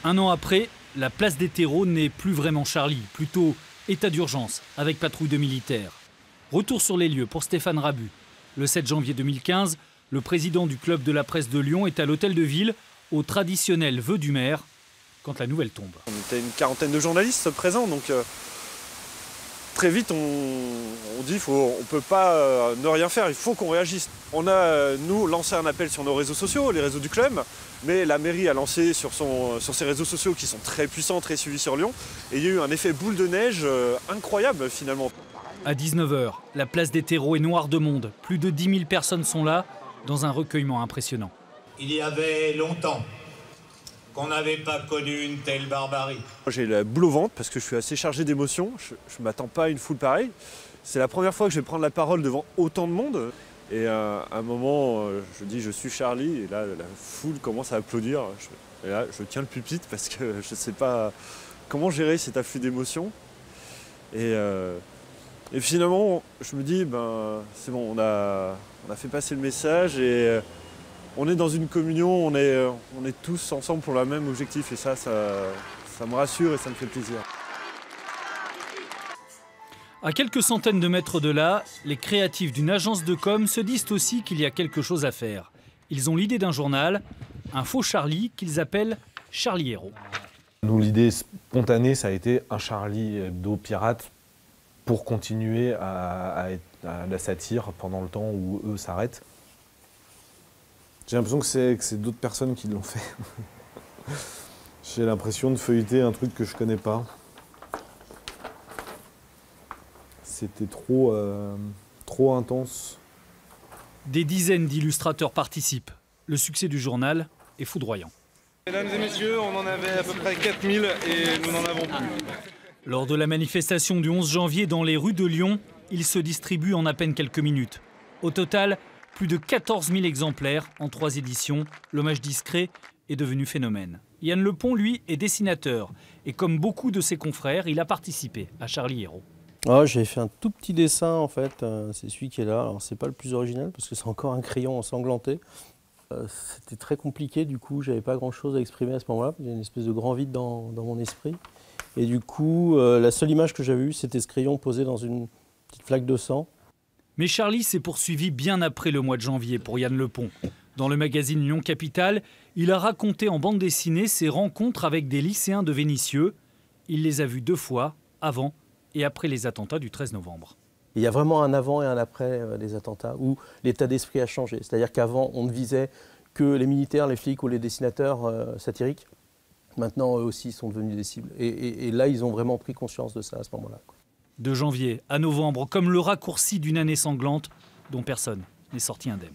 Un an après, la place des terreaux n'est plus vraiment Charlie, plutôt état d'urgence avec patrouille de militaires. Retour sur les lieux pour Stéphane Rabu. Le 7 janvier 2015, le président du club de la presse de Lyon est à l'hôtel de ville, au traditionnel vœu du maire, quand la nouvelle tombe. On était une quarantaine de journalistes présents, donc très vite on dit on ne peut pas ne rien faire, il faut qu'on réagisse. On a, nous, lancé un appel sur nos réseaux sociaux, les réseaux du club, mais la mairie a lancé sur ses réseaux sociaux qui sont très puissants, très suivis sur Lyon, et il y a eu un effet boule de neige incroyable finalement. À 19 h, la place des terreaux est noire de monde. Plus de 10 000 personnes sont là, dans un recueillement impressionnant. Il y avait longtemps qu'on n'avait pas connu une telle barbarie. J'ai la boule au ventre parce que je suis assez chargé d'émotions. Je ne m'attends pas à une foule pareille. C'est la première fois que je vais prendre la parole devant autant de monde. Et à un moment, je dis je suis Charlie. Et là, la foule commence à applaudir. Et là, je tiens le pupitre parce que je ne sais pas comment gérer cet afflux d'émotions. Et finalement, je me dis, c'est bon, on a fait passer le message et on est dans une communion, on est tous ensemble pour le même objectif et ça me rassure et ça me fait plaisir. À quelques centaines de mètres de là, les créatifs d'une agence de com se disent aussi qu'il y a quelque chose à faire. Ils ont l'idée d'un journal, un faux Charlie qu'ils appellent Charlie Héros. Nous, l'idée spontanée, ça a été un Charlie Hebdo pirate pour continuer à la satire pendant le temps où eux s'arrêtent. J'ai l'impression que c'est d'autres personnes qui l'ont fait. J'ai l'impression de feuilleter un truc que je connais pas. C'était trop intense. Des dizaines d'illustrateurs participent. Le succès du journal est foudroyant. Mesdames et messieurs, on en avait à peu près 4000 et nous n'en avons plus. Lors de la manifestation du 11 janvier dans les rues de Lyon, il se distribue en à peine quelques minutes. Au total, plus de 14 000 exemplaires en 3 éditions. L'hommage discret est devenu phénomène. Yann Lepont, lui, est dessinateur. Et comme beaucoup de ses confrères, il a participé à Charlie Héros. J'ai fait un tout petit dessin en fait, c'est celui qui est là. Alors c'est pas le plus original parce que c'est encore un crayon ensanglanté. C'était très compliqué, du coup j'avais pas grand chose à exprimer à ce moment-là. Il y a une espèce de grand vide dans mon esprit. Et du coup, la seule image que j'avais eue, c'était ce crayon posé dans une petite flaque de sang. Mais Charlie s'est poursuivi bien après le mois de janvier pour Yann Lepont. Dans le magazine Lyon Capitale, il a raconté en bande dessinée ses rencontres avec des lycéens de Vénissieux. Il les a vus 2 fois, avant et après les attentats du 13 novembre. Il y a vraiment un avant et un après les attentats où l'état d'esprit a changé. C'est-à-dire qu'avant, on ne visait que les militaires, les flics ou les dessinateurs satiriques. Maintenant, eux aussi sont devenus des cibles. Et là, ils ont vraiment pris conscience de ça à ce moment-là. De janvier à novembre, comme le raccourci d'une année sanglante dont personne n'est sorti indemne.